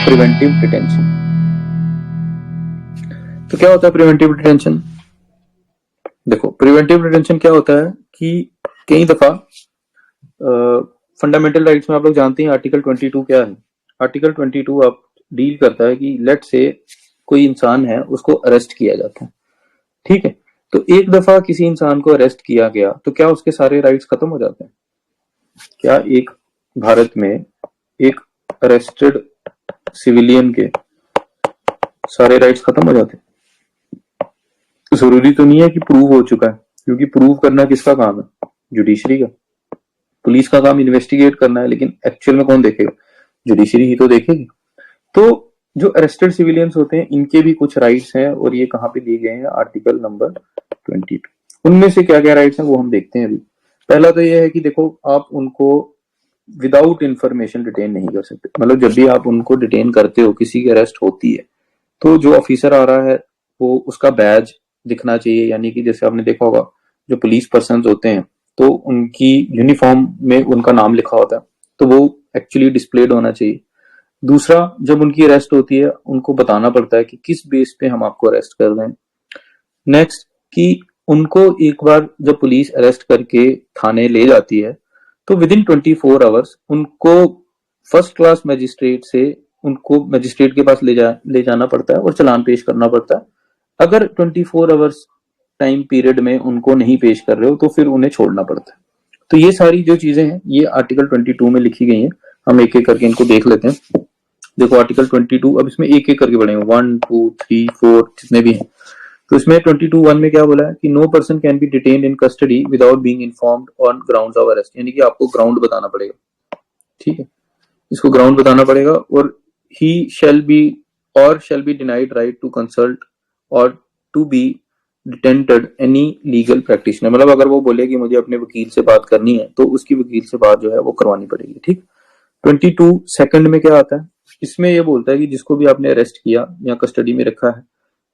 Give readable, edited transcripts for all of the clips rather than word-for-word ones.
Preventive detention. तो क्या होता है प्रिवेंटिव डिटेंशन? देखो, प्रिवेंटिव डिटेंशन क्या होता है कि कई दफा फंडामेंटल राइट्स में आप लोग जानते हैं आर्टिकल 22 क्या है। आर्टिकल 22 आप डील करता है कि लेट से कोई इंसान है, उसको अरेस्ट किया जाता है, ठीक है। तो एक दफा किसी इंसान को अरेस्ट किया गया तो क्या उसके सारे राइट्स खत्म हो जाते हैं? क्या एक भारत में एक अरेस्टेड सिविलियन के सारे राइट्स खत्म हो जाते हैं? जरूरी तो नहीं है कि प्रूव हो चुका है, क्योंकि प्रूव करना किसका काम है? जुडिशरी का। पुलिस का काम इन्वेस्टिगेट करना है, लेकिन एक्चुअल में कौन देखेगा? जुडिशरी ही तो देखेगी। तो जो अरेस्टेड सिविलियंस होते हैं, इनके भी कुछ राइट्स हैं, और ये कहाँ पे दिए गए हैं? Article number 22। उनमें से क्या क्या राइट्स हैं वो हम देखते हैं अभी। पहला तो ये है कि देखो, आप उनको विदाउट इंफॉर्मेशन डिटेन नहीं कर सकते। मतलब जब भी आप उनको डिटेन करते हो, किसी की अरेस्ट होती है, तो जो ऑफिसर आ रहा है वो उसका बैज दिखना चाहिए। यानी कि जैसे आपने देखा होगा, जो पुलिस पर्सन होते हैं तो उनकी यूनिफॉर्म में उनका नाम लिखा होता है, तो वो एक्चुअली डिस्प्लेड होना चाहिए। दूसरा, जब उनकी अरेस्ट होती है उनको बताना पड़ता है कि किस बेस पे हम आपको अरेस्ट कर रहे हैं। नेक्स्ट, कि उनको एक बार जब पुलिस अरेस्ट करके थाने ले जाती है तो विद इन 24 आवर्स उनको फर्स्ट क्लास मजिस्ट्रेट से उनको मजिस्ट्रेट के पास ले जाना पड़ता है और चालान पेश करना पड़ता है। अगर 24 आवर्स टाइम पीरियड में उनको नहीं पेश कर रहे हो तो फिर उन्हें छोड़ना पड़ता है। तो ये सारी जो चीजें हैं ये आर्टिकल 22 में लिखी गई हैं। हम एक एक करके इनको देख लेते हैं। देखो आर्टिकल 22, अब इसमें एक एक करके पढ़ेंगे, 1 2 3 4 जितने भी हैं। तो इसमें 22(1) में क्या बोला है कि no person can be detained in custody without being informed on grounds of arrest. यानी कि आपको ग्राउंड बताना पड़ेगा, ठीक है, इसको ग्राउंड बताना पड़ेगा। और he shall be denied right to consult or to be defended any legal practitioner. मतलब अगर वो बोले कि मुझे अपने वकील से बात करनी है तो उसकी वकील से बात जो है वो करवानी पड़ेगी, ठीक। 22 में क्या आता है? इसमें ये बोलता है कि जिसको भी आपने अरेस्ट किया या कस्टडी में रखा है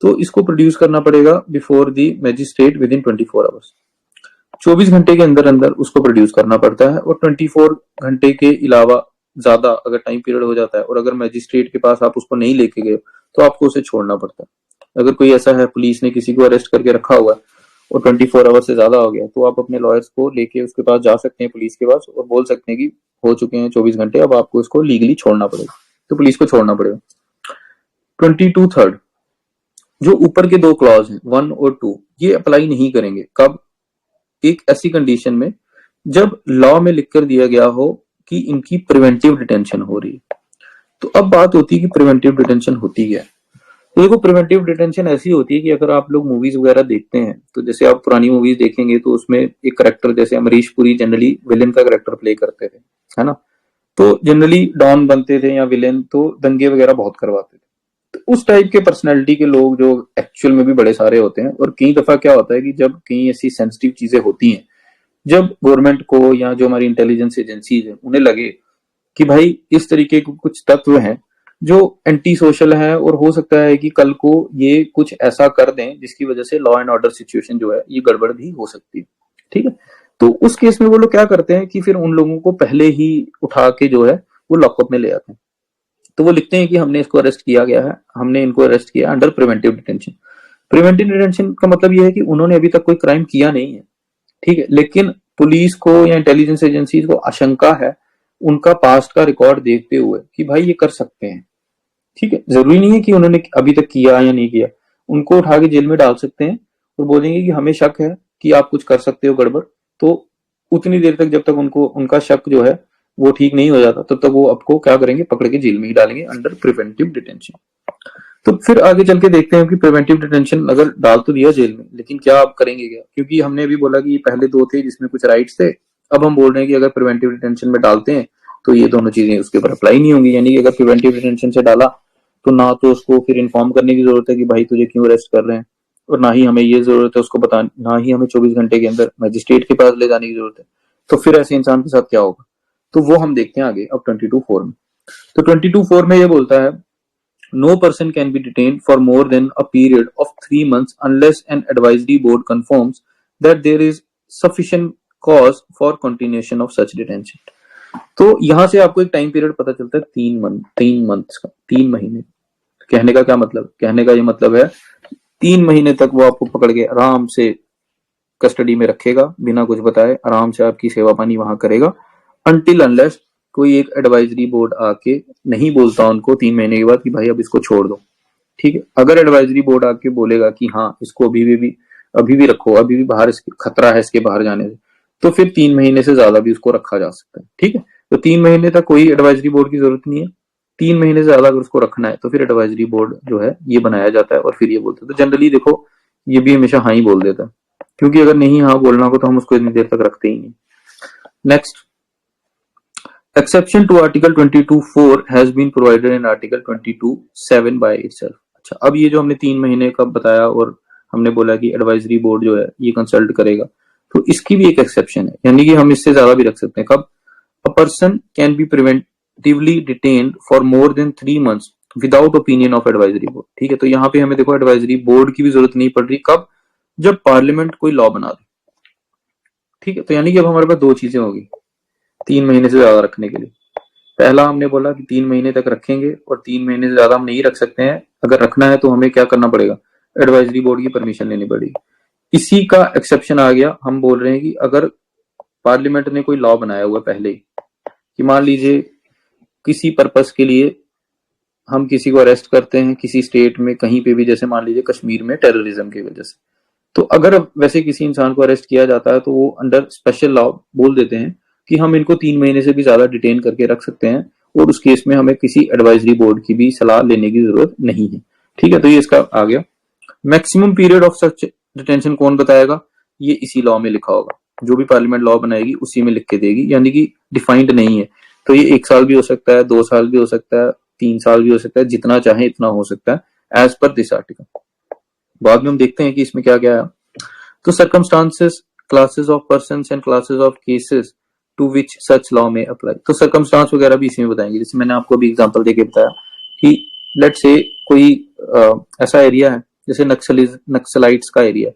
तो इसको प्रोड्यूस करना पड़ेगा before the magistrate with in 24 hours. 24 घंटे के अंदर अंदर उसको प्रोड्यूस करना पड़ता है। और 24 घंटे के अलावा ज्यादा अगर टाइम पीरियड हो जाता है और अगर मैजिस्ट्रेट के पास आप उसको नहीं लेके गए तो आपको उसे छोड़ना पड़ता है। अगर कोई ऐसा है, पुलिस ने किसी को अरेस्ट करके रखा हुआ है और 24 आवर्स से ज्यादा हो गया, तो आप अपने लॉयर्स को लेके उसके पास जा सकते हैं, पुलिस के पास, और बोल सकते हैं कि हो चुके हैं 24 घंटे, अब आपको इसको लीगली छोड़ना पड़ेगा। तो पुलिस को छोड़ना पड़ेगा। 22(3) जो ऊपर के दो क्लॉज हैं 1 और 2, ये अप्लाई नहीं करेंगे। कब? एक ऐसी कंडीशन में जब लॉ में लिखकर दिया गया हो कि इनकी प्रिवेंटिव डिटेंशन हो रही है। तो अब बात होती है कि प्रिवेंटिव डिटेंशन होती है। तो देखो, प्रिवेंटिव डिटेंशन ऐसी होती है कि अगर आप लोग मूवीज वगैरह देखते हैं तो जैसे आप पुरानी मूवीज देखेंगे तो उसमें एक करेक्टर, जैसे अमरीश पुरी जनरली विलेन का करेक्टर प्ले करते थे, है ना। तो जनरली डॉन बनते थे या विलेन, तो दंगे वगैरह बहुत करवाते थे। तो उस टाइप के पर्सनैलिटी के लोग जो एक्चुअल में भी बड़े सारे होते हैं। और कई दफा क्या होता है कि जब कहीं ऐसी सेंसिटिव चीजें होती हैं, जब गवर्नमेंट को या जो हमारी इंटेलिजेंस एजेंसीज है उन्हें लगे कि भाई इस तरीके के कुछ तत्व हैं जो एंटी सोशल है, और हो सकता है कि कल को ये कुछ ऐसा कर दें जिसकी वजह से लॉ एंड ऑर्डर सिचुएशन जो है ये गड़बड़ भी हो सकती है, ठीक है। तो उस केस में वो लोग क्या करते हैं कि फिर उन लोगों को पहले ही उठा के जो है वो लॉकअप में ले आते हैं। तो वो लिखते हैं कि हमने इसको अरेस्ट किया गया है, हमने इनको अरेस्ट किया under preventive detention. Preventive detention का मतलब ये है कि उन्होंने अभी तक कोई क्राइम किया नहीं है, ठीक है, लेकिन पुलिस को या इंटेलिजेंस एजेंसीज को आशंका है उनका पास्ट का रिकॉर्ड देखते हुए कि भाई ये कर सकते हैं, ठीक है। जरूरी नहीं है कि उन्होंने अभी तक किया या नहीं किया। उनको उठा के जेल में डाल सकते हैं और बोलेंगे कि हमें शक है कि आप कुछ कर सकते हो गड़बड़। तो उतनी देर तक जब तक उनको उनका शक जो है वो ठीक नहीं हो जाता, तब तक वो आपको क्या करेंगे? पकड़ के जेल में ही डालेंगे अंडर प्रिवेंटिव डिटेंशन। तो फिर आगे चल के देखते हैं कि प्रिवेंटिव डिटेंशन अगर डाल तो दिया जेल में, लेकिन क्या आप करेंगे क्या? क्योंकि हमने अभी बोला कि पहले दो थे जिसमें कुछ राइट्स थे, अब हम बोल रहे हैं कि अगर प्रिवेंटिव डिटेंशन में डालते हैं तो ये दोनों चीजें उसके ऊपर अप्लाई नहीं होंगी। यानी कि अगर प्रिवेंटिव डिटेंशन से डाला तो ना तो उसको फिर इन्फॉर्म करने की जरूरत है कि भाई तुझे क्यों अरेस्ट कर रहे हैं, और ना ही हमें ये जरूरत है उसको बता, ना ही हमें 24 घंटे के अंदर मजिस्ट्रेट के पास ले जाने की जरूरत है। तो फिर ऐसे इंसान के साथ क्या होगा? तो वो हम देखते हैं आगे अब 22(4) में। तो 22(4) में ये बोलता है, no person can be detained for more than a period of 3 months unless an advisory board confirms that there is sufficient cause for continuation of such detention. तो यहां से आपको एक टाइम पीरियड पता चलता है 3 मंथ्स का, 3 महीने। कहने का क्या मतलब, कहने का ये मतलब है 3 महीने तक वो आपको पकड़ के आराम से कस्टडी में रखेगा, बिना कुछ बताए आराम से आपकी सेवा पानी वहां करेगा, अनटिल अनलेस कोई एक एडवाइजरी बोर्ड आके नहीं बोलता उनको 3 महीने के बाद कि भाई अब इसको छोड़ दो। ठीक है, अगर एडवाइजरी बोर्ड आके बोलेगा कि हाँ इसको अभी भी रखो, अभी भी बाहर इसके खतरा है इसके बाहर जाने से, तो फिर 3 महीने से ज्यादा भी उसको रखा जा सकता है। ठीक है, तो 3 महीने तक कोई एडवाइजरी बोर्ड की जरूरत नहीं है। 3 महीने से ज्यादा अगर उसको रखना है तो फिर एडवाइजरी बोर्ड जो है ये बनाया जाता है और फिर ये बोलते हैं। तो जनरली देखो ये भी हमेशा हाँ ही बोल देता है, क्योंकि अगर नहीं हाँ बोलना हो तो हम उसको इतनी देर तक रखते ही नहीं। Next, exception to article 22(4) has been provided in article 22(7) by itself। अच्छा, अब ये जो हमने 3 महीने का बताया और हमने बोला कि एडवाइजरी बोर्ड जो है ये कंसल्ट करेगा, तो इसकी भी एक एक्सेप्शन है, यानी कि हम इससे ज्यादा भी रख सकते हैं। कब? A person can be preventively detained for more than 3 months without opinion of advisory board. ठीक है, तो यहाँ पे हमें देखो एडवाइजरी बोर्ड की भी जरूरत नहीं पड़ रही। कब? जब पार्लियामेंट कोई लॉ बना दे। ठीक है, तो यानी कि अब हमारे पास दो चीजें होगी 3 महीने से ज्यादा रखने के लिए। पहला हमने बोला कि 3 महीने तक रखेंगे और 3 महीने से ज्यादा हम नहीं रख सकते हैं। अगर रखना है तो हमें क्या करना पड़ेगा? एडवाइजरी बोर्ड की परमिशन लेनी पड़ेगी। इसी का एक्सेप्शन आ गया, हम बोल रहे हैं कि अगर पार्लियामेंट ने कोई लॉ बनाया हुआ पहले ही कि मान लीजिए किसी पर्पस के लिए हम किसी को अरेस्ट करते हैं किसी स्टेट में कहीं पे भी, जैसे मान लीजिए कश्मीर में टेररिज्म की वजह से, तो अगर वैसे किसी इंसान को अरेस्ट किया जाता है तो वो अंडर स्पेशल लॉ बोल देते हैं कि हम इनको 3 महीने से भी ज्यादा डिटेन करके रख सकते हैं और उस केस में हमें किसी एडवाइजरी बोर्ड की भी सलाह लेने की जरूरत नहीं है। ठीक है, तो ये इसका आ गया। Maximum period of such detention कौन बताएगा? ये इसी लॉ में लिखा होगा, जो भी पार्लियामेंट लॉ बनाएगी उसी में लिख के देगी, यानी कि डिफाइंड नहीं है। तो ये 1 साल भी हो सकता है, 2 साल भी हो सकता है, 3 साल भी हो सकता है, जितना चाहे इतना हो सकता है एज पर दिस आर्टिकल। बाद में हम देखते हैं कि इसमें क्या क्या है। तो circumstances, classes of person and classes of cases to which such law में अप्लाई। तो सर्कमस्टांस वगैरह भी इसी में बताएंगे। जैसे मैंने आपको अभी एग्जांपल देके बताया कि लेट से कोई ऐसा एरिया है जैसे नक्सलाइट्स का एरिया,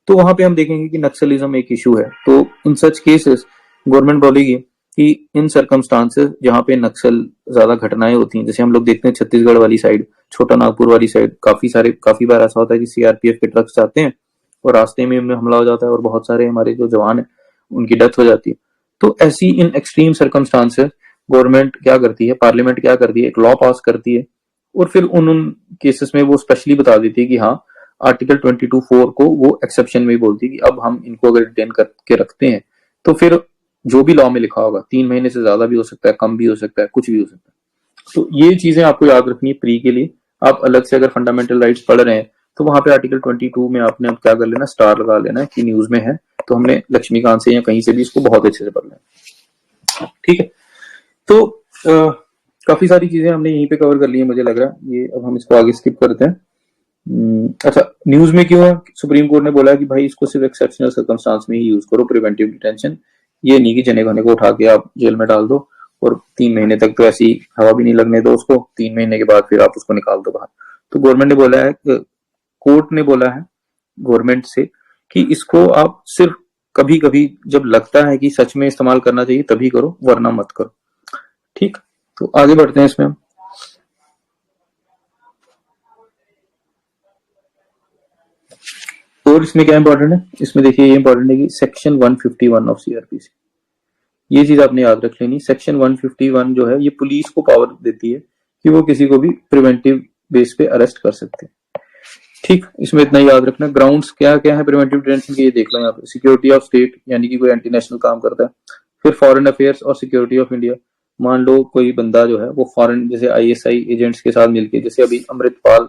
तो वहां पे हम देखेंगे कि नक्सलिज्म एक इशू है। तो इन सच केसेस गवर्नमेंट बोलेगी कि इन सर्कमस्टांसेस जहाँ पे नक्सल ज्यादा घटनाएं होती हैं, जैसे हम लोग देखते हैं छत्तीसगढ़ वाली साइड, छोटा नागपुर वाली साइड, काफी बार ऐसा होता है कि सीआरपीएफ के ट्रक्स जाते हैं और रास्ते में उनमें हमला हो जाता है और बहुत सारे हमारे जो जवान है उनकी डेथ हो जाती है। तो ऐसी इन एक्सट्रीम सर्कमस्टांसेस गवर्नमेंट क्या करती है, पार्लियामेंट क्या करती है, एक लॉ पास करती है और फिर उन केसेस में वो स्पेशली बता देती है कि हाँ आर्टिकल 22(4) को वो एक्सेप्शन में ही बोलती है कि अब हम इनको अगर डिटेन करके रखते हैं तो फिर जो भी लॉ में लिखा होगा 3 महीने से ज्यादा भी हो सकता है, कम भी हो सकता है, कुछ भी हो सकता है। तो ये चीजें आपको याद रखनी है प्री के लिए। आप अलग से अगर फंडामेंटल राइट्स पढ़ रहे हैं तो वहां पे आर्टिकल 22 में आपने अब क्या कर लेना, स्टार लगा लेना है कि न्यूज में है, तो हमने लक्ष्मीकांत से या कहीं से भी इसको बहुत अच्छे से पढ़ लेना। ठीक है, तो काफी सारी चीजें हमने यहीं पे कवर कर ली है मुझे लग रहा है। ये अब हम इसको आगे स्किप करते हैं। अच्छा, न्यूज में क्यों है? सुप्रीम कोर्ट ने बोला कि भाई इसको सिर्फ एक्सेप्शनल सर्कमस्टांस में ही यूज करो, प्रिवेंटिव डिटेंशन। ये नहीं कि जने खने को उठा के आप जेल में डाल दो और 3 महीने तक तो ऐसी हवा भी नहीं लगने दो उसको, 3 महीने के बाद फिर आप उसको निकाल दो बाहर। तो गवर्नमेंट ने बोला है, कोर्ट ने बोला है गवर्नमेंट से कि इसको आप सिर्फ कभी कभी जब लगता है कि सच में इस्तेमाल करना चाहिए तभी करो, वरना मत करो। ठीक, तो आगे बढ़ते हैं इसमें हम। और इसमें क्या इंपॉर्टेंट है, इसमें देखिए ये इंपॉर्टेंट है कि सेक्शन 151 ऑफ सीआरपीसी, ये चीज आपने याद रख लेनी। सेक्शन 151 जो है ये पुलिस को पावर देती है कि वो किसी को भी प्रिवेंटिव बेस पे अरेस्ट कर सकते हैं। ठीक, इसमें इतना याद रखना। ग्राउंड्स क्या क्या है प्रिवेंटिव डिटेंशन के, ये देख लो यहाँ पे। सिक्योरिटी ऑफ स्टेट, यानी कि कोई एंटी नेशनल काम करता है। फिर फॉरेन अफेयर्स और सिक्योरिटी ऑफ इंडिया, मान लो कोई बंदा जो है वो फॉरेन, जैसे आईएसआई एजेंट्स के साथ मिलके, जैसे अभी अमृतपाल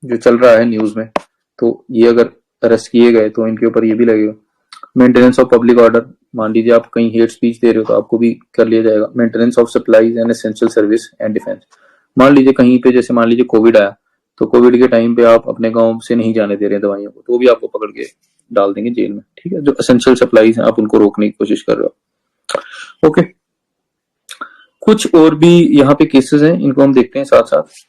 जो चल रहा है न्यूज में, तो ये अगर अरेस्ट किए गए तो इनके ऊपर ये भी लगेगा। मेंटेनेंस ऑफ पब्लिक ऑर्डर, मान लीजिए आप कहीं हेट स्पीच दे रहे हो तो आपको भी कर लिया जाएगा। Maintenance of supplies and essential service and defence, मान लीजिए कहीं पे, जैसे मान लीजिए कोविड आया तो कोविड के टाइम पे आप अपने गांव से नहीं जाने दे रहे हैं दवाइयों को, तो वो भी आपको पकड़ के डाल देंगे जेल में। ठीक है, जो एसेंशियल सप्लाईज हैं आप उनको रोकने की कोशिश कर रहे हो। ओके, कुछ और भी यहाँ पे केसेस हैं, इनको हम देखते हैं साथ साथ।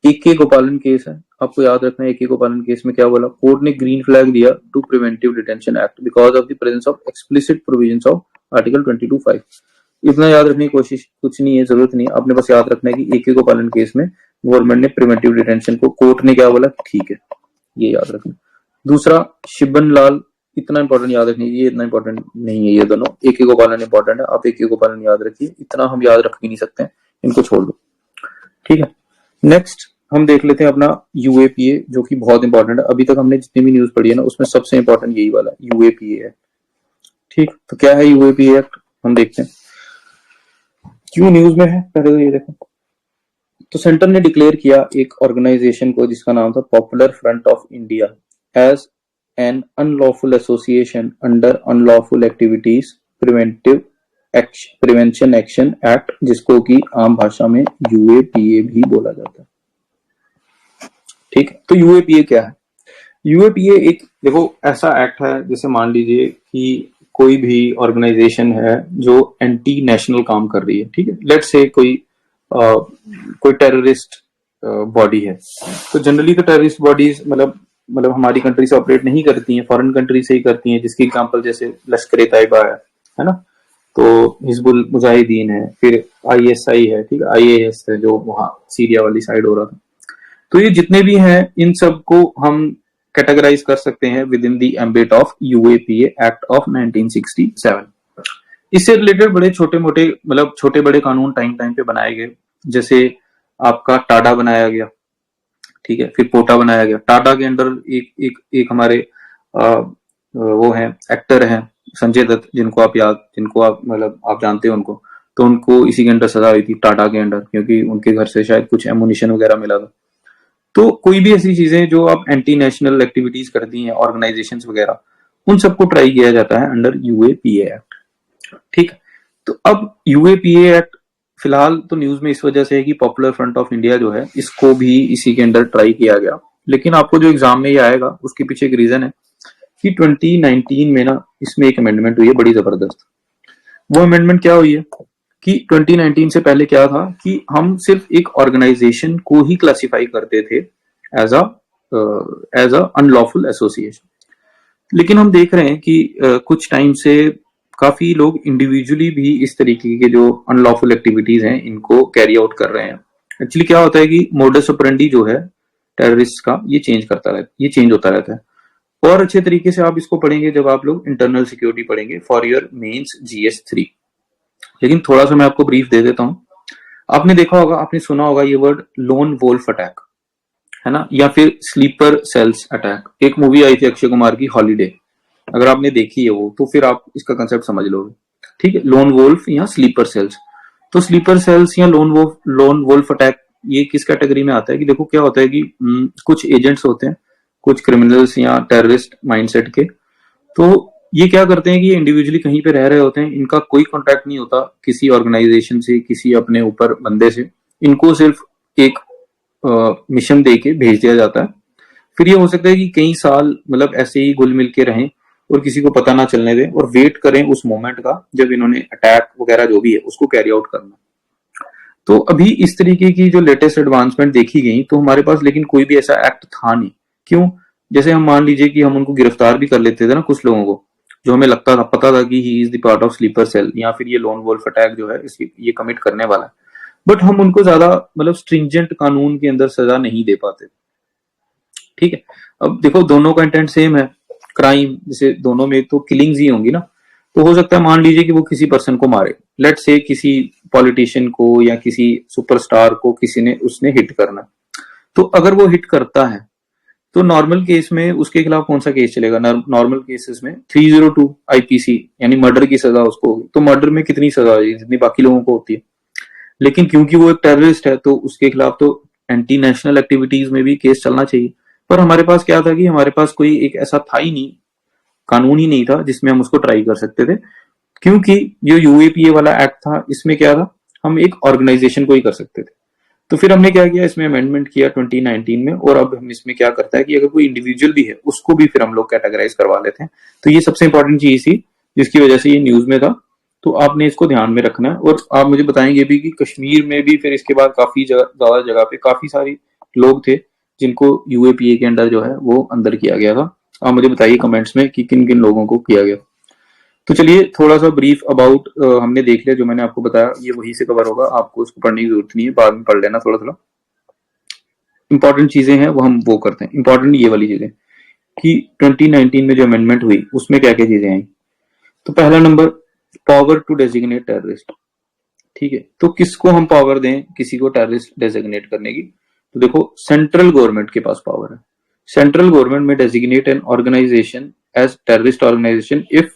AK गोपालन केस है। आपको याद रखना है एक गोपालन केस में क्या बोला, कोर्ट ने ग्रीन फ्लैग दिया to preventive detention act because of the presence of explicit provisions of article 22(5). इतना याद रखने की कोशिश कुछ नहीं है, जरूरत नहीं है, आपने बस याद रखना है कि एक गोपालन केस में गवर्नमेंट ने प्रिवेंटिव डिटेंशन को, कोर्ट ने क्या बोला, ठीक है, ये याद रखना। दूसरा शिबन लाल, इतना इंपॉर्टेंट याद रखना, ये इतना इंपॉर्टेंट नहीं है, ये दोनों एक गोपालन इंपॉर्टेंट है, आप एक गोपालन याद रखिए, इतना हम याद रख भी नहीं सकते हैं, इनको छोड़ दो, ठीक है। नेक्स्ट हम देख लेते हैं अपना यूएपीए, जो कि बहुत इंपॉर्टेंट है। अभी तक हमने जितनी भी न्यूज पढ़ी है ना, उसमें सबसे इंपॉर्टेंट यही वाला यूएपीए है, ठीक। तो क्या है यूएपीए एक्ट, हम देखते हैं क्यों न्यूज में है, पहले तो ये देखो। तो सेंटर ने डिक्लेयर किया एक ऑर्गेनाइजेशन को जिसका नाम था Popular Front of India as an unlawful association under unlawful activities prevention action act, जिसको कि आम भाषा में यूएपीए भी बोला जाता है, ठीक है। तो यूएपीए क्या है, यूएपीए एक देखो ऐसा एक्ट है, जैसे मान लीजिए कि कोई भी ऑर्गेनाइजेशन है जो एंटी नेशनल काम कर रही है, ठीक है। लेट्स से कोई टेररिस्ट बॉडी है, तो जनरली तो टेररिस्ट बॉडीज मतलब हमारी कंट्री से ऑपरेट नहीं करती हैं, फॉरेन कंट्री से ही करती हैं, जिसकी एग्जांपल जैसे लश्कर तैयबा है ना, तो हिजबुल मुजाहिदीन है, फिर आईएसआई है, ठीक है, आईएएस है जो वहां सीरिया वाली साइड हो रहा था। तो ये जितने भी हैं इन सबको हम कैटेगराइज कर सकते हैं with in the ambit of UAPA act of 1967। इससे रिलेटेड बड़े छोटे मोटे छोटे बड़े कानून टाइम टाइम पे बनाए गए, जैसे आपका टाडा बनाया गया, ठीक है, फिर पोटा बनाया गया। टाडा के अंडर एक हमारे वो है एक्टर हैं संजय दत्त, जिनको आप आप जानते हो उनको, तो उनको इसी के अंडर सजा हुई थी टाडा के अंडर, क्योंकि उनके घर से शायद कुछ एमुनिशन वगैरह मिला था। तो कोई भी ऐसी चीजें जो आप एंटी नेशनल एक्टिविटीज करती हैं ऑर्गेनाइजेशंस वगैरह, उन सबको ट्राई किया जाता है अंडर यूएपीए एक्ट, ठीक। तो अब यूएपीए एक्ट फिलहाल तो न्यूज में इस वजह से है कि पॉपुलर फ्रंट ऑफ इंडिया जो है इसको भी इसी के अंडर ट्राई किया गया, लेकिन आपको जो एग्जाम में ये आएगा उसके पीछे एक रीजन है कि 2019 में ना इसमें एक अमेंडमेंट हुई है बड़ी जबरदस्त। वो अमेंडमेंट क्या हुई है कि 2019 से पहले क्या था कि हम सिर्फ एक ऑर्गेनाइजेशन को ही क्लासिफाई करते थे एज अ अनलॉफुल एसोसिएशन, लेकिन हम देख रहे हैं कि कुछ टाइम से काफी लोग इंडिविजुअली भी इस तरीके के जो अनलॉफुल एक्टिविटीज हैं इनको कैरी आउट कर रहे हैं। एक्चुअली क्या होता है कि मोडस ऑपरेंडी जो है टेररिस्ट का ये चेंज होता रहता है। और अच्छे तरीके से आप इसको पढ़ेंगे जब आप लोग इंटरनल सिक्योरिटी पढ़ेंगे फॉर योर मेंस GS3। लेकिन थोड़ा सा मैं आपको ब्रीफ दे देता हूं। आपने देखा होगा, आपने सुना होगा ये वर्ड लोन वोल्फ अटैक, है ना, या फिर स्लीपर सेल्स अटैक। एक मूवी आई थी अक्षय कुमार की हॉलीडे, अगर आपने देखी है वो तो फिर आप इसका कंसेप्ट समझ लोगे, ठीक है। लोन वोल्फ या स्लीपर सेल्स, तो स्लीपर सेल्स या लोन वोल्फ अटैक ये किस कैटेगरी में आता है कि देखो क्या होता है कि कुछ एजेंट्स होते हैं, कुछ क्रिमिनल्स या टेररिस्ट माइंडसेट के, तो ये क्या करते हैं कि ये इंडिविजुअली कहीं पे रह रहे होते हैं, इनका कोई कॉन्टैक्ट नहीं होता किसी ऑर्गेनाइजेशन से, किसी अपने ऊपर बंदे से, इनको सिर्फ एक मिशन दे के भेज दिया जाता है। फिर ये हो सकता है कि कई साल ऐसे ही घुल मिल के रहें और किसी को पता ना चलने दें और वेट करें उस मोमेंट का जब इन्होंने अटैक वगैरह जो भी है उसको कैरी आउट करना। तो अभी इस तरीके की जो लेटेस्ट एडवांसमेंट देखी गई, तो हमारे पास लेकिन कोई भी ऐसा एक्ट था नहीं। क्यों? जैसे हम मान लीजिए कि हम उनको गिरफ्तार भी कर लेते थे ना, कुछ लोगों को जो हमें पता था कि he is the part of sleeper cell या फिर ये लोन वोल्फ अटैक जो है ये कमिट करने वाला है, बट हम उनको ज्यादा स्ट्रिंजेंट कानून के अंदर सजा नहीं दे पाते, ठीक है। अब देखो दोनों का इंटेंट सेम है, क्राइम, जैसे दोनों में तो किलिंग्स ही होंगी ना, तो हो सकता है मान लीजिए कि वो किसी पर्सन को मारे, लेट से किसी पॉलिटिशियन को या किसी सुपरस्टार को उसने हिट करना, तो अगर वो हिट करता है तो नॉर्मल केस में उसके खिलाफ कौन सा केस चलेगा? नॉर्मल केसेस में 302 IPC यानी मर्डर की सजा उसको होगी। तो मर्डर में कितनी सजा होगी? जितनी बाकी लोगों को होती है। लेकिन क्योंकि वो एक टेररिस्ट है तो उसके खिलाफ तो एंटी नेशनल एक्टिविटीज में भी केस चलना चाहिए। पर हमारे पास क्या था कि हमारे पास कोई एक ऐसा था ही नहीं, कानून ही नहीं था जिसमें हम उसको ट्राई कर सकते थे, क्योंकि जो यूएपीए वाला एक्ट था इसमें क्या था, हम एक ऑर्गेनाइजेशन को ही कर सकते थे। तो फिर हमने क्या किया, इसमें अमेंडमेंट किया 2019 में, और अब हम इसमें क्या करता है कि अगर कोई इंडिविजुअल भी है उसको भी फिर हम लोग कैटेगराइज करवा लेते हैं। तो ये सबसे इंपॉर्टेंट चीज थी जिसकी वजह से ये न्यूज में था, तो आपने इसको ध्यान में रखना है। और आप मुझे बताएंगे भी कि कश्मीर में भी फिर इसके बाद काफी ज्यादा जगह पे काफी सारी लोग थे जिनको यूएपीए के अंडर जो है वो अंदर किया गया था। आप मुझे बताइए कमेंट्स में कि किन किन लोगों को किया गया। तो चलिए थोड़ा सा ब्रीफ अबाउट हमने देख लिया, जो मैंने आपको बताया ये वहीं से कवर होगा, आपको उसको पढ़ने की जरूरत नहीं है, बाद में पढ़ लेना थोड़ा थोड़ा। इंपॉर्टेंट चीजें हैं वो हम वो करते हैं, इंपॉर्टेंट ये वाली चीजें कि 2019 में जो अमेंडमेंट हुई उसमें क्या क्या चीजें आई। तो पहला number, power to designate terrorist. ठीक है, तो किसको हम पावर दें किसी को टेररिस्ट डेजिग्नेट करने की? तो देखो सेंट्रल गवर्नमेंट के पास पावर है। सेंट्रल गवर्नमेंट में designate an organisation as terrorist organisation if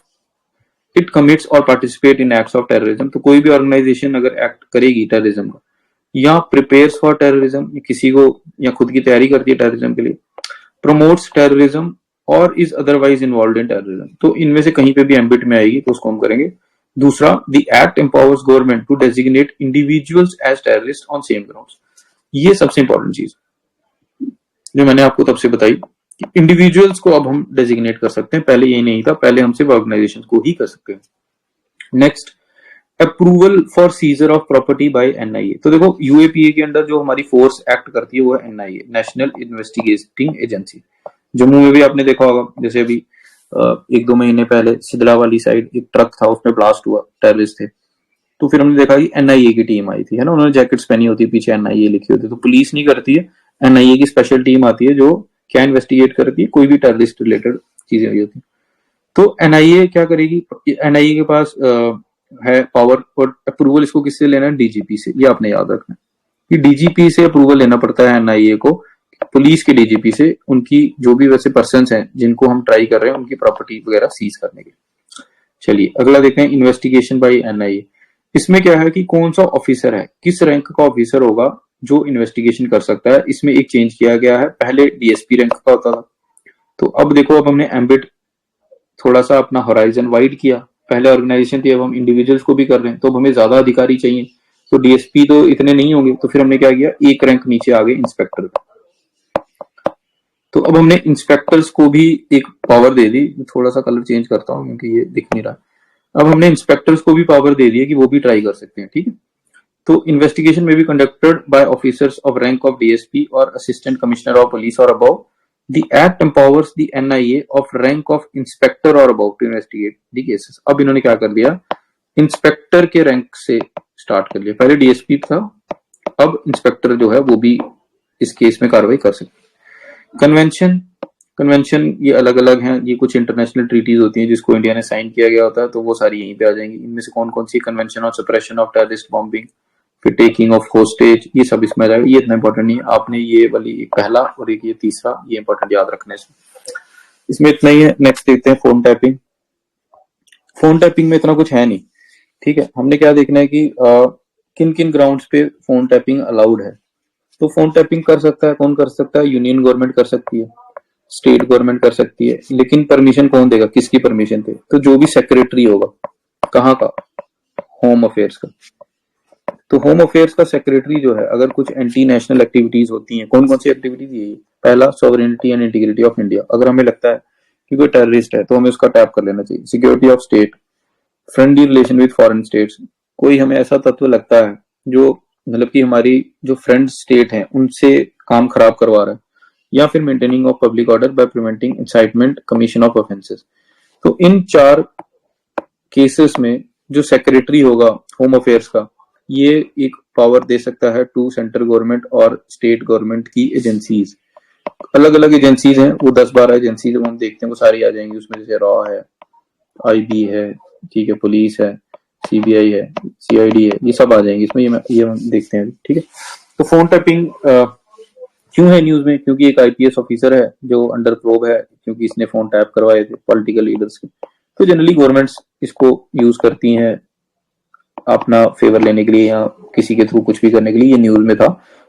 it commits or participate in acts of terrorism. तो कोई भी ऑर्गेनाइजेशन अगर एक्ट करेगी टेररिज्म का, या प्रिपेयर्स फॉर टेररिज्म, किसी को या खुद की तैयारी करती है टेररिज्म के लिए, प्रमोट्स टेररिज्म और is otherwise involve in terrorism, तो इनमें से कहीं पे भी एम्बिट में आएगी तो उसको हम करेंगे। दूसरा, the act empowers government to designate individuals as terrorist on same grounds. ये सबसे इंपॉर्टेंट चीज जो मैंने आपको तब से बताई कि इंडिविजुअल्स को अब हम डेजिग्नेट कर सकते हैं, पहले ये नहीं था, पहले हम सिर्फ ऑर्गेनाइजेशन को ही कर सकते हैं। Next, approval for scissor of property bye NIA. तो देखो यूएपीए के अंदर जो हमारी फोर्स एक्ट करती है वो है NIA, national investigating agency. Jammu में भी आपने देखा होगा, जैसे अभी एक दो महीने पहले सिदला वाली साइड एक ट्रक था, उसमें ब्लास्ट हुआ, टेररिस्ट थे, तो फिर हमने देखा कि एनआईए की टीम आई थी, है ना, उन्होंने जैकेट्स पहनी होती है, पीछे एनआईए लिखी होती है। तो पुलिस नहीं करती है, एनआईए की स्पेशल टीम आती है जो क्या इन्वेस्टिगेट करती है, कोई भी टेररिस्ट रिलेटेड चीजें हुई होती है। तो एनआईए क्या करेगी, एनआईए के पास है पावर, और अप्रूवल इसको किससे लेना है, डीजीपी से। ये आपने याद रखना कि डीजीपी से अप्रूवल लेना पड़ता है एनआईए को, पुलिस के डीजीपी से, उनकी जो भी वैसे पर्सन्स हैं जिनको हम ट्राई कर रहे हैं उनकी प्रॉपर्टी वगैरह सीज करने के। चलिए अगला देखते हैं, इन्वेस्टिगेशन बाय एनआईए। इसमें क्या है कि कौन सा ऑफिसर है, किस रैंक का ऑफिसर होगा जो इन्वेस्टिगेशन कर सकता है। इसमें एक चेंज किया गया है, पहले डीएसपी रैंक का होता था, तो अब देखो अब हमने एम्बिट थोड़ा सा अपना होराइजन वाइड किया। पहले ऑर्गेनाइजेशन थी, अब हम इंडिविजुअल्स को भी कर रहे हैं, तो अब हमें ज्यादा अधिकारी चाहिए, तो डीएसपी तो इतने नहीं होंगे, तो फिर हमने क्या किया, एक रैंक नीचे आ गए इंस्पेक्टर। तो अब हमने इंस्पेक्टर्स को भी एक पावर दे दी, थोड़ा सा कलर चेंज करता हूँ क्योंकि ये दिख नहीं रहा। अब हमने इंस्पेक्टर्स को भी पावर दे दी है कि वो भी ट्राई कर सकते हैं, ठीक है। तो इन्वेस्टिगेशन में भी conducted by officers of rank of DSP और असिस्टेंट कमिश्नर ऑफ पुलिस और above. The act empowers the NIA of rank of inspector or above to investigate the cases। अब इन्होंने क्या कर दिया, इंस्पेक्टर के रैंक से स्टार्ट कर लिया, पहले डीएसपी था, अब इंस्पेक्टर जो है वो भी इस केस में कार्रवाई कर सकते। कन्वेंशन ये अलग अलग हैं, ये कुछ इंटरनेशनल ट्रीटीज होती हैं जिसको इंडिया ने साइन किया गया होता है, तो वो सारी यहीं पे आ जाएंगी। इनमें से कौन कौन सी, convention on suppression of terrorist bombing, फिर टेकिंग ऑफ होस्टेज, ये सब इसमें आ जाएगा। ये इतना इंपॉर्टेंट नहीं है, आपने ये वाली एक पहला और एक ये तीसरा, ये इंपॉर्टेंट याद रखने से, इसमें इतना ही है। नेक्स्ट देखते हैं फोन टैपिंग। फोन टैपिंग में इतना कुछ है नहीं, ठीक है। हमने क्या देखना है कि किन किन ग्राउंड्स पे फोन टैपिंग अलाउड है। तो फोन टैपिंग कर सकता है, कौन कर सकता है, यूनियन गवर्नमेंट कर सकती है, स्टेट गवर्नमेंट कर सकती है, लेकिन परमिशन कौन देगा, किसकी परमिशन थे, तो जो भी सेक्रेटरी होगा, कहाँ का, होम अफेयर्स का। तो होम अफेयर्स का सेक्रेटरी जो है, अगर कुछ एंटी नेशनल एक्टिविटीज होती हैं, कौन कौन सी एक्टिविटीज, ये पहला sovereignty and integrity of India, अगर हमें लगता है कि कोई टेररिस्ट है तो हमें उसका टैप कर लेना चाहिए। Security of state, friendly relation with foreign states, कोई हमें ऐसा तत्व लगता है जो मतलब कि हमारी जो फ्रेंड स्टेट है उनसे काम खराब करवा रहा है, या फिर maintaining of public order by preventing incitement commission of offences. तो इन चार केसेस में जो सेक्रेटरी होगा होम अफेयर्स का, ये एक पावर दे सकता है टू सेंट्रल गवर्नमेंट और स्टेट गवर्नमेंट की एजेंसीज। अलग अलग एजेंसीज हैं, वो 10-12 एजेंसीज हम देखते हैं वो सारी आ जाएंगी उसमें, जैसे रॉ है, आईबी है, ठीक है, पुलिस है, सीबीआई है, सीआईडी है, ये सब आ जाएंगे इसमें, ये हम देखते हैं, ठीक है। तो फोन टैपिंग क्यों है न्यूज में, क्योंकि एक आईपीएस ऑफिसर है जो अंडर प्रोब है, क्योंकि इसने फोन टैप करवाए थे पॉलिटिकल लीडर्स के। तो जनरली गवर्नमेंट्स इसको यूज करती हैं अपना फेवर लेने के लिए या किसी के थ्रू कुछ भी करने के लिए, ये न्यूज में था,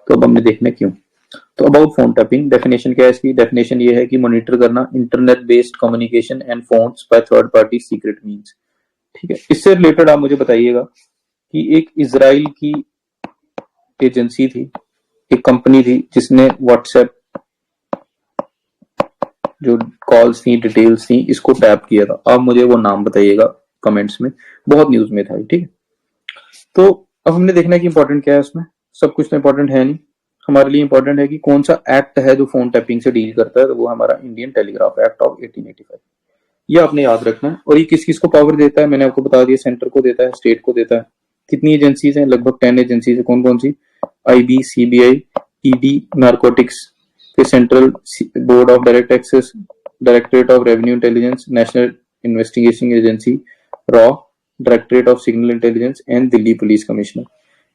तो अब हमने देखना क्यों। तो अबाउट फोन टैपिंग, डेफिनेशन क्या है इसकी, डेफिनेशन ये है कि मॉनिटर करना internet based communication and phones by third party secret means, ठीक है। इससे रिलेटेड आप मुझे बताइएगा कि एक इजराइल की एजेंसी थी, एक कंपनी थी जिसने व्हाट्सएप जो कॉल्स थी, डिटेल्स थी, इसको टैप किया था। आप मुझे वो नाम बताइएगा कमेंट्स में, बहुत न्यूज में था, ठीक है। तो अब हमने देखना है कि इंपॉर्टेंट क्या है उसमें, सब कुछ तो इंपॉर्टेंट है नहीं। हमारे लिए इंपॉर्टेंट है कि कौन सा एक्ट है जो फोन टैपिंग से डील करता है, तो वो हमारा इंडियन टेलीग्राफ एक्ट ऑफ 1885। ये आपने याद रखना है। और ये किस किस को पावर देता है, मैंने आपको बता दिया, सेंटर को देता है, स्टेट को देता है। कितनी एजेंसीज हैं, लगभग 10 एजेंसीज है। कौन कौन सी? आईबी, सीबीआई, ईडी, नारकोटिक्स, फिर central board of direct taxes, directorate of revenue intelligence, national investigation agency, raw, directorate of signal intelligence and Delhi police commissioner.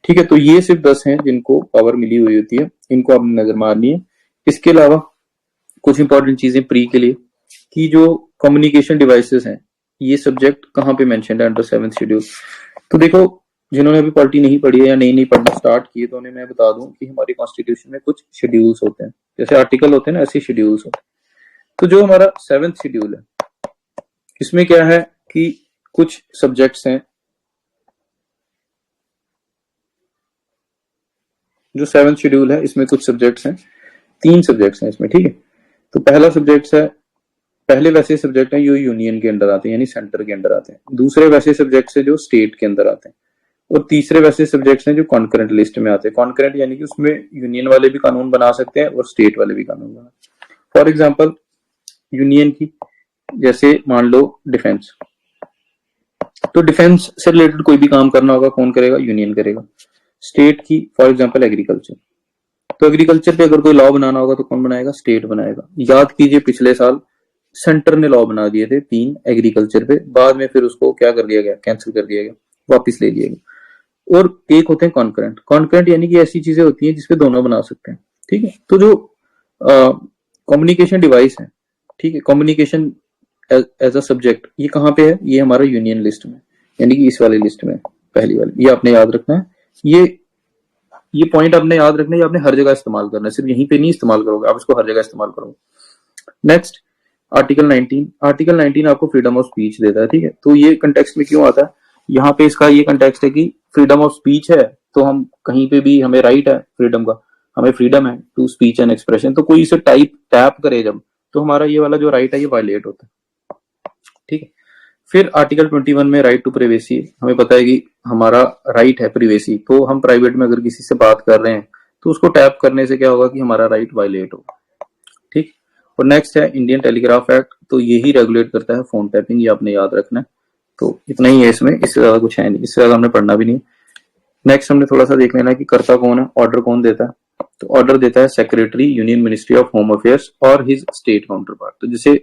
ठीक है, तो ये सिर्फ 10 हैं जिनको पावर मिली हुई होती है, इनको आपने नजर मारनी है। इसके अलावा कुछ इंपॉर्टेंट चीजें प्री के लिए, कि जो कम्युनिकेशन डिवाइसेस हैं, ये सब्जेक्ट कहाँ पे मेंशन है अंडर 7th शेड्यूल। तो देखो, जिन्होंने अभी पॉलिटी नहीं पढ़ी है या नई नई पढ़ना स्टार्ट की है, तो उन्हें मैं बता दूं कि हमारी कॉन्स्टिट्यूशन में कुछ शेड्यूल्स होते हैं, जैसे आर्टिकल होते हैं ना, ऐसे शेड्यूल्स होते हैं। तो जो हमारा 7th शेड्यूल है, इसमें क्या है कि कुछ सब्जेक्ट्स हैं, जो 7th शेड्यूल है इसमें कुछ सब्जेक्ट्स हैं, 3 सब्जेक्ट्स हैं इसमें। ठीक है, तो पहला सब्जेक्ट है, पहले वैसे सब्जेक्ट हैं जो यूनियन के अंडर आते हैं, यानी सेंटर के अंडर आते हैं। दूसरे वैसे सब्जेक्ट्स हैं जो स्टेट के अंदर आते हैं। और तीसरे वैसे सब्जेक्ट्स हैं जो कॉन्करेंट लिस्ट में आते हैं। कॉन्करेंट यानी कि उसमें यूनियन वाले भी कानून बना सकते हैं और स्टेट वाले भी कानून बना। फॉर एग्जाम्पल यूनियन की, जैसे मान लो डिफेंस, तो डिफेंस से रिलेटेड कोई भी काम करना होगा, कौन करेगा? यूनियन करेगा। स्टेट की फॉर एग्जाम्पल एग्रीकल्चर, तो एग्रीकल्चर पे अगर कोई लॉ बनाना होगा तो कौन बनाएगा? स्टेट बनाएगा। याद कीजिए पिछले साल सेंटर ने लॉ बना दिए थे 3 एग्रीकल्चर पे, बाद में फिर उसको क्या कर दिया गया? कैंसिल कर दिया गया, वापिस ले लिया गया। और एक होते हैं कॉन्करेंट। कॉन्करेंट यानी कि ऐसी चीजें होती हैं जिसपे दोनों बना सकते हैं। ठीक है, तो जो कम्युनिकेशन डिवाइस है, ठीक है, कम्युनिकेशन एज अ सब्जेक्ट, ये कहाँ पे है? ये हमारा यूनियन लिस्ट में, यानी कि इस वाली लिस्ट में, पहली वाली। ये आपने याद रखना है। ये पॉइंट आपने याद रखना है, ये आपने हर जगह इस्तेमाल करना है, सिर्फ यहीं पे नहीं इस्तेमाल करोगे आप, इसको हर जगह इस्तेमाल करोगे। Next, article 19। आर्टिकल 19 आपको फ्रीडम ऑफ स्पीच देता है। ठीक है, तो ये कंटेक्स्ट में क्यों आता है? यहाँ पे इसका ये कंटेक्स्ट है कि फ्रीडम ऑफ स्पीच है, तो हम कहीं पे भी, हमें राइट है फ्रीडम का, हमें फ्रीडम है टू स्पीच एंड एक्सप्रेशन। तो कोई इसे टैप करे जब, तो हमारा ये वाला जो राइट है ये वायलेट होता है। ठीक है, फिर आर्टिकल 21 में राइट टू प्राइवेसी, हमें पता है कि हमारा राइट है प्राइवेसी, तो हम प्राइवेट में अगर किसी से बात कर रहे हैं तो उसको टैप करने से क्या होगा कि हमारा राइट वायलेट होगा। ठीक, और नेक्स्ट है इंडियन टेलीग्राफ एक्ट, तो यही रेगुलेट करता है फोन टैपिंग, ये आपने याद रखना है। तो इतना ही है इसमें, इससे ज्यादा कुछ है नहीं, इससे ज्यादा हमने पढ़ना भी नहीं। नेक्स्ट हमने थोड़ा सा देख लेना है कि करता कौन है, ऑर्डर कौन देता है। तो ऑर्डर देता है secretary, union ministry of home affairs और हिज स्टेट काउंटर पार्ट। तो जैसे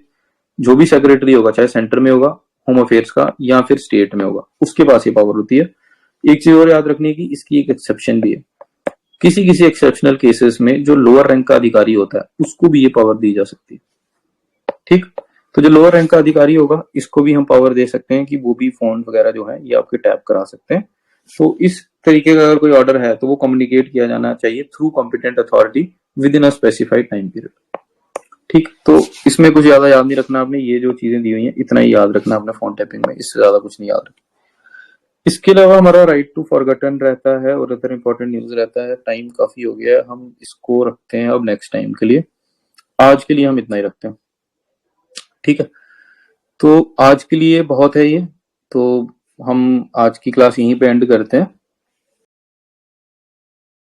जो भी सेक्रेटरी होगा, चाहे सेंटर में होगा होम अफेयर्स का या फिर स्टेट में होगा, उसके पास ये पावर होती है। एक चीज और याद रखने की, इसकी एक एक्सेप्शन भी है। किसी किसी एक्सेप्शनल केसेस में जो लोअर रैंक का अधिकारी होता है उसको भी ये पावर दी जा सकती है। ठीक, तो जो लोअर रैंक का अधिकारी होगा इसको भी हम पावर दे सकते हैं कि वो भी फोन वगैरह जो है ये आपके टैप करा सकते हैं। तो इस तरीके का अगर कोई ऑर्डर है तो वो कम्युनिकेट किया जाना चाहिए through competent authority with in a specified time period. ठीक, तो इसमें कुछ ज्यादा याद नहीं रखना आपने, ये जो चीजें दी हुई हैं इतना ही याद रखना आपने फोन टैपिंग में, इससे ज्यादा कुछ नहीं याद रखना। इसके अलावा हमारा राइट टू फॉरगटन रहता है और अदर इंपॉर्टेंट न्यूज रहता है। टाइम काफी हो गया है, हम इसको रखते हैं अब नेक्स्ट टाइम के लिए। आज के लिए हम इतना ही रखते हैं। ठीक है, तो आज के लिए बहुत है ये, तो हम आज की क्लास यहीं पे एंड करते हैं।